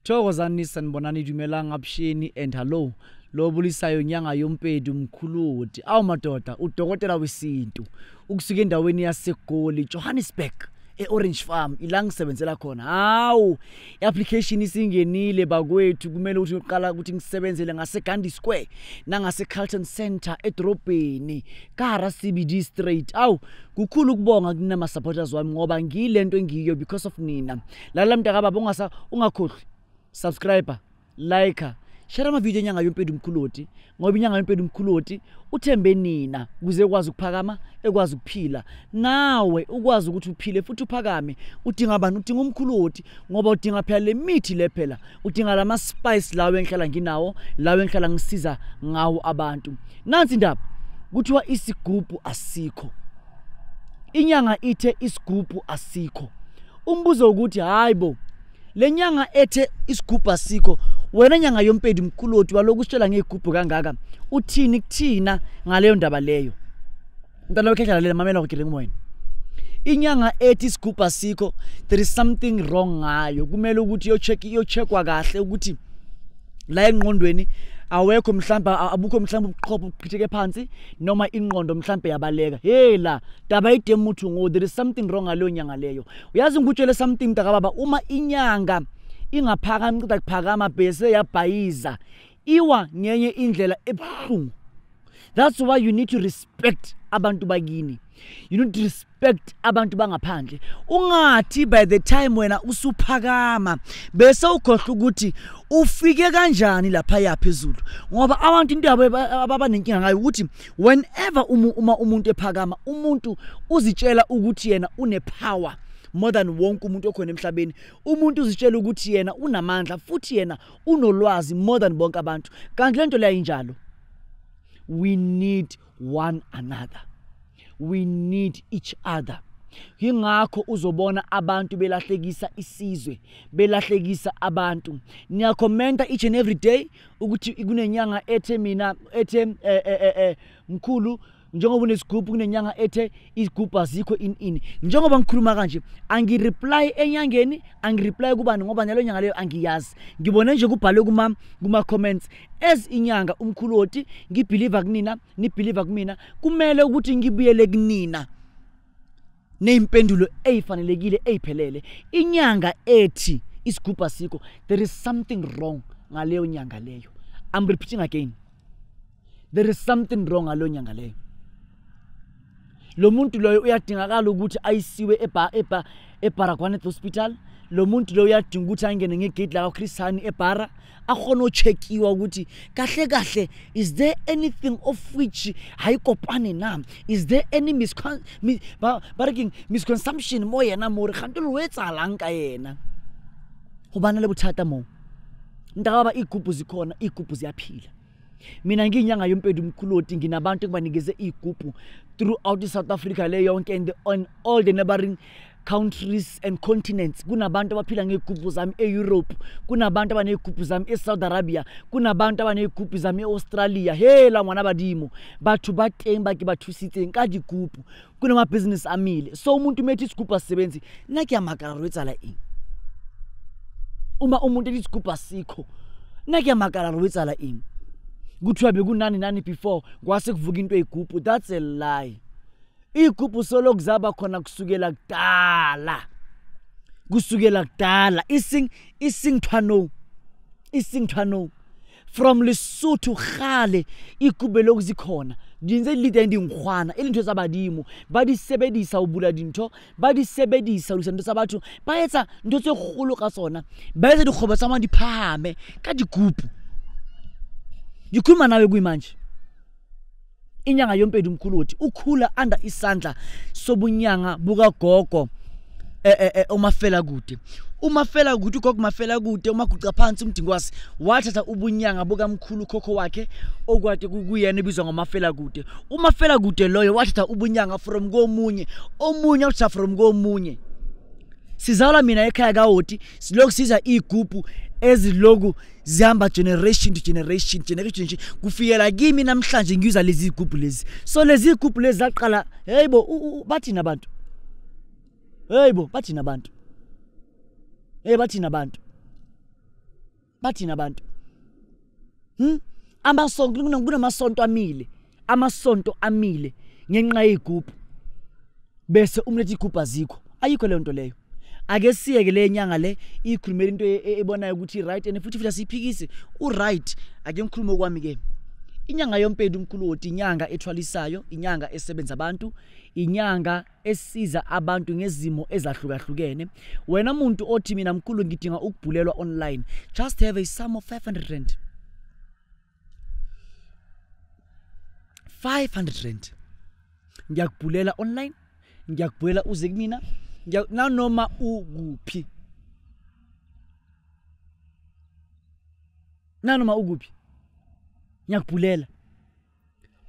Thokozani sanibonani dumelanga abusheni and hello lo bulisayo Inyanga MPEDI umkhuludi awu madoda udokotela wesintu ukusuka endaweni yaseGoli Johannesburg eOrange Farm ila ngisebenzela khona hawu iapplication isingenile bakwethu kumele ukuthi uqala ukuthi ngisebenzele ngase Gandhi Square nangase Carlton Center edrobheni Kara CBD straight awu kukhulu ukubonga kunama supporters wami ngoba ngilento engiyo because of nina lala mntaka baba ungakhohlwi subscriber like share ama video Inyanga MPEDI umkhuludi ngoba Inyanga MPEDI umkhuludi uthembe nina kuze ukwazi ukuphakama ekwazi ukuphila nawe ukwazi ukuthi uphile futhi uphakame udinga abantu udinga umkhuludi ngoba udinga phela le mithi le phela udinga lama spice lawe engihlala nginawo lawe engihlala ngisiza ngawo abantu nansi indaba kuthiwa Isigubhu Asikho inyanga ithe Isigubhu Asikho umbuzo ukuthi hayibo lenyanga ethe Isigubhu Asikho wena Nyanga MPEDI umkhuludi waloko usitshela ngegubhu kangaka uthini kuthina ngaleyo ndaba leyo ntana wekhehla lela mamela ukugile ngumoyeni inyanga ethi Isigubhu Asikho there is something wrong ngayo kumele ukuthi yo-checkwa kahle ukuthi la engqondweni awekho mhlamba abukho mhlamba ubuqhopho uqhitheke phansi noma ingqondo mhlambe yabaleka hela daba idemuthu ngo there is something wrong ngaleyo nyanga leyo uyazi ngikutshele something mntaka baba uma inyanga ingaphakama ncida kuphakama bese yabhayiza iwa ngenye indlela ebuhlungu. That's why you need to respect abantu bakini. You need to respect abantu bangaphandle. Ungathi by the time wena usuphakama bese ukhohlwa ukuthi ufike kanjani lapha yaphezulu ngoba abantu into yabo ababanenkinga ngayo ukuthi whenever uma umuntu ephakama umuntu uzitshela ukuthi yena une power more than wonke umuntu okhona emhlabeni umuntu uzitshela ukuthi yena unamandla futhi yena unolwazi more than bonke abantu kanti lento la injalo. We need one another, we need each other. Yingakho uzobona abantu belahlekisa isizwe belahlekisa abantu niyakhomenta each and every day ukuthi kunenyanga ethe mina ethe mkhulu njengoba unesigubhu kunenyanga ethe Isigubhu Asikho in njengoba ngikhuluma kanje angireply enyangeni angireply kubani ngoba nyalo nyanga leyo angiyazi ngibone nje kubhalwe kuma comments as inyanga umkhuloti ngibelieve kunina ni believe kumina kumele ukuthi ngibuyele kunina neimpendulo eyifanelekile eyiphelele inyanga ethi Isigubhu Asikho there is something wrong ngaleyo nyanga leyo. I'm repeating again, there is something wrong ngaleyo nyanga leyo. Lo muntu loyo uyadingakala ukuthi ayisiwe eBarakwane Hospital. Lo muntu loyo uyadinga ukuthi angene ngegate la kaChrisani eBara akhona uchekiwa ukuthi kahle kahle is there anything of which hayikopane na, is there any misconsumption mo yena mo re khanto lo etsala nka yena go bana le bothata mo ntaka ba igubhu zikhona igubhu ziyaphila. Mina nginyanga MPEDI umkhuludi nginabantu kubanikeze igubhu throughout South Africa le yonke and on all the neighboring countries and continents. Kunabantu abaphila ngegubhu zami eEurope, kunabantu abanegubhu zami eSaudi Arabia, kunabantu abanegubhu zami eAustralia. Hela ngwana badimo bathu bateng ba ke bathusitse ka digubhu kunama business amile. So umuntu methi Isigubhu asebenzi nna ke amakara rwetsala eng uma umuntu ethi Isigubhu Asikho nna ke amakara rwetsala eng kuthiwa bekunani before kwase kuvuka into eyigubhu. That's a lie. Igubhu solo kuzaba khona kusukela kudala isingthwano from Lesotho khale igubhu lokuzikhona dinze lide ndingkhwana elintho zabadimo badisebedisa ubula dintho badisebedisa lusento sabatho bayetsa ntho tse kgolo ka sona bayetsa dikgobo tsa madi phahame ka digubhu. Yikhuluma nawe kuyimanje inyanga MPEDI umkhuludi ukhula under isandla sobunyanga buka gogo umafela kude ugogo mafela kude umaguqa phansi umdingwasi wathatha ubunyanga buka mkhulu khokho wakhe okwade kuyena ebizwa ngomafela kude. Umafela kude loyo wathatha ubunyanga from komunye wathatha from komunye. Sizala mina ekhaya kaOti siloku siza igubhu eziloku zihamba generation to generation kufikela kimi namhlanje ngiyuza lezi igubhu lezi. So lezi igubhu lezi zaqala heyibo bathina abantu bathina abantu bathina abantu amasonto kunamasonto amile ngenxa yegroup bese umlethi igroup azikho ayikho leyo nto leyo ake siyeke le nyanga le ikhulumela into ebonayo ukuthi right and futhi asiphikise right ake ngikhuluma okwami ke inyanga yompedi umkhulu inyanga ethwalisayo inyanga esebenza abantu inyanga esiza abantu ngezimo ezahlukahlukene wena umuntu othi mina mkhulu ngidinga ukubhulelwa online just have a sum of 500 rand 500 rand ngiyakubhulela online ngiyakubhulela uze kumina nanoma ukuphi ngiyakubhulela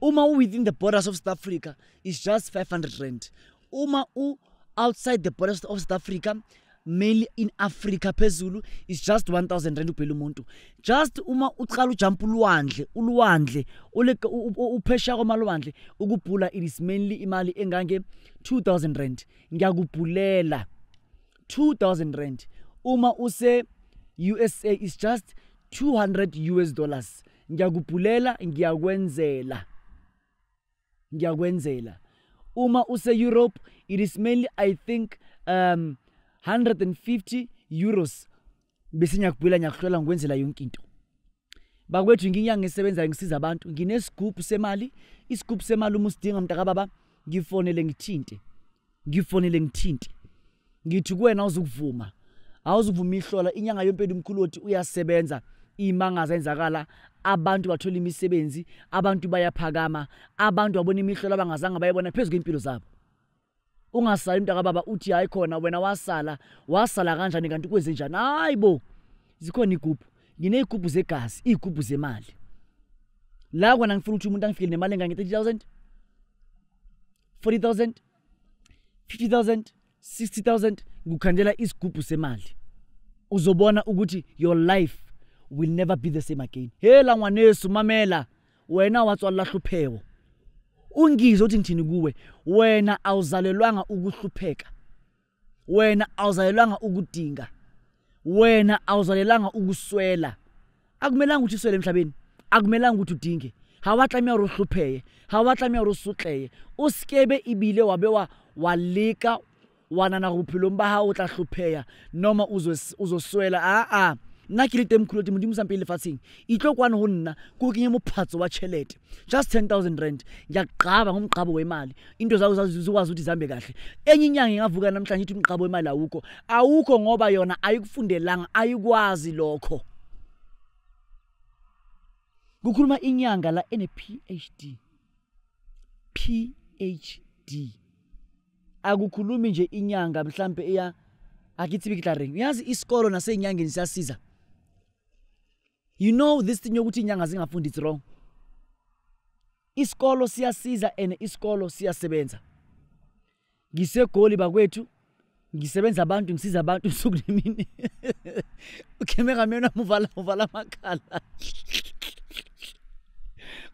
uma within the borders of South Africa is just 500 rand uma outside the borders of South Africa mainly in Africa phezulu is just 1000 rand ubhela umuntu just uma uqala ujump ulwandle uphesha kwamalwandle ukubhula it is mainly imali engange 2000 rand ngiyakubhulela 2000 rand uma use USA is just $200 ngiyakubhulela ngiyakwenzela uma use Europe it is mainly I think 150 euros bese ngiyakubhulela ngiyakuhlola ngokwenzela yonke into bakwethu nginyanga ngisebenza ngisiza abantu nginesigubhu semali isigubhu semali uma usidinga mntaka baba ngifonele ngithinte ngithi kuwena uzukuvuma awuzuvuma ihlola inyanga yompedi umkhulu othi uyasebenza imangaza enzakala abantu bathola imisebenzi abantu bayaphakama abantu babona imihlola abangazange bayibona phezulu kwempilo zabo ungasali mntaka baba uthi hayi khona wena wasala kanjani kanti kwenze njani hayibo zikhona igubhu nginezigubhu zegazi izigubhu zemali la kwana ngifuna ukuthi umuntu angifike nemali engange 30,000 40,000 50,000 60,000 ngikukhandela isigubhu semali uzobona ukuthi your life will never be the same again hela ngwanesu mamela wena watswala hlupheko ungizwe uthi ngithini kuwe wena awuzalelwanga ukuhlupheka wena awuzalelwanga ukudinga wena awuzalelanga ukuswela akumelanga ukuthi uswele emhlabeni akumelanga ukuthi udinge hawatlamya uruhlupheye hawatlamya urusutleye uskebe ibile wabe walika wanana kuphilo mbaha utlahluphea noma uzoswela nakilite mkhuloti mudimu sampile fatsing itlokwana ho nna ko kenye mophatso wa chelete just 10,000 rand ngiyaqaba ngomqabo wemali into zawo zizokwazi ukuthi zambe kahle enye inyanga ngavuka namhlanje ithi umqabo wemali awukho ngoba yona ayikufundelanga ayikwazi lokho kukhuluma inyanga la ene PhD akukhulumi nje inyanga mhlambe eya akithi biklareng yazi isikolo nasenyangeni siyasiza. You know this thing yokuthi inyanga zingafundi it's wrong. Isikolo siyasiza and isikolo siyasebenza. Ngisegoli bakwethu ngisebenza abantu ngisiza abantu usuku nemini. Ukemera mina muvala amakhala.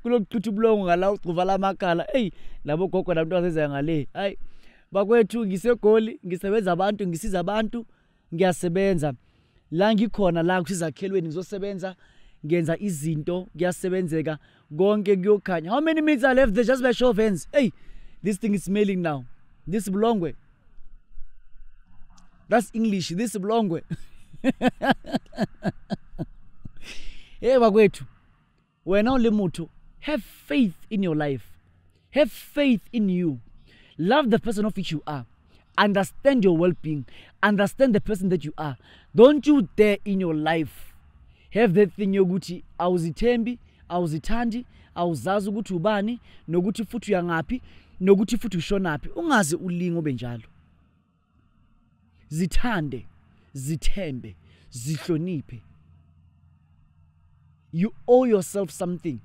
Kulokuthutha ubulongo ngala uvala amakhala. Hey labo gogo nabantu azenza ngale. Hayi bakwethu ngisegoli ngisebenza abantu ngisiza abantu ngiyasebenza. La ngikhona la kusizakhelweni ngizosebenza ngenza izinto kuyasebenzeka konke kuyokhanya. How many minutes are left there just by show of hands? Hey this thing is smelling now. This bulongwe. That's English. This bulongwe. Hey bakwethu wena ulemutu have faith in your life. Have faith in you. Love the person of which you are. Understand your well-being. Understand the person that you are. Don't you dare in your life have that thing yokuthi awuzithembi, awuzithandi, awuzazi ukuthi ubani, nokuthi futhi uyangaphi, nokuthi futhi ushonaphi. Ungaze ulingo benjalo. Zithande, zithembe, zihloniphe. You owe yourself something.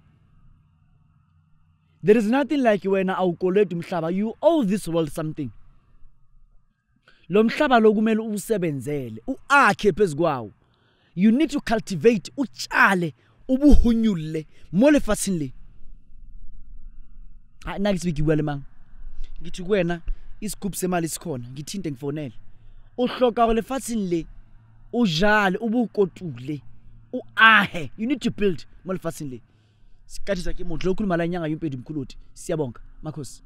There is nothing like wena awukoleta umhlaba. You owe this world something. Lo mhlaba lo kumele usebenzele, uakhe phezukwawo. You need to cultivate, utshale, ubuhunyule, mole fatsini. Nakisibiki wele mang. Ngithi kuwena isigubhu semali sikhona, ngithinte ngifonele. Uhloka le fatsini le, ujale, ubukotule. uahe, you need to build mo lefatsheng le. Sikatisa ke motho lo khuluma la Inyanga yoMpedi Mkhuludi. Siyabonga makhosi.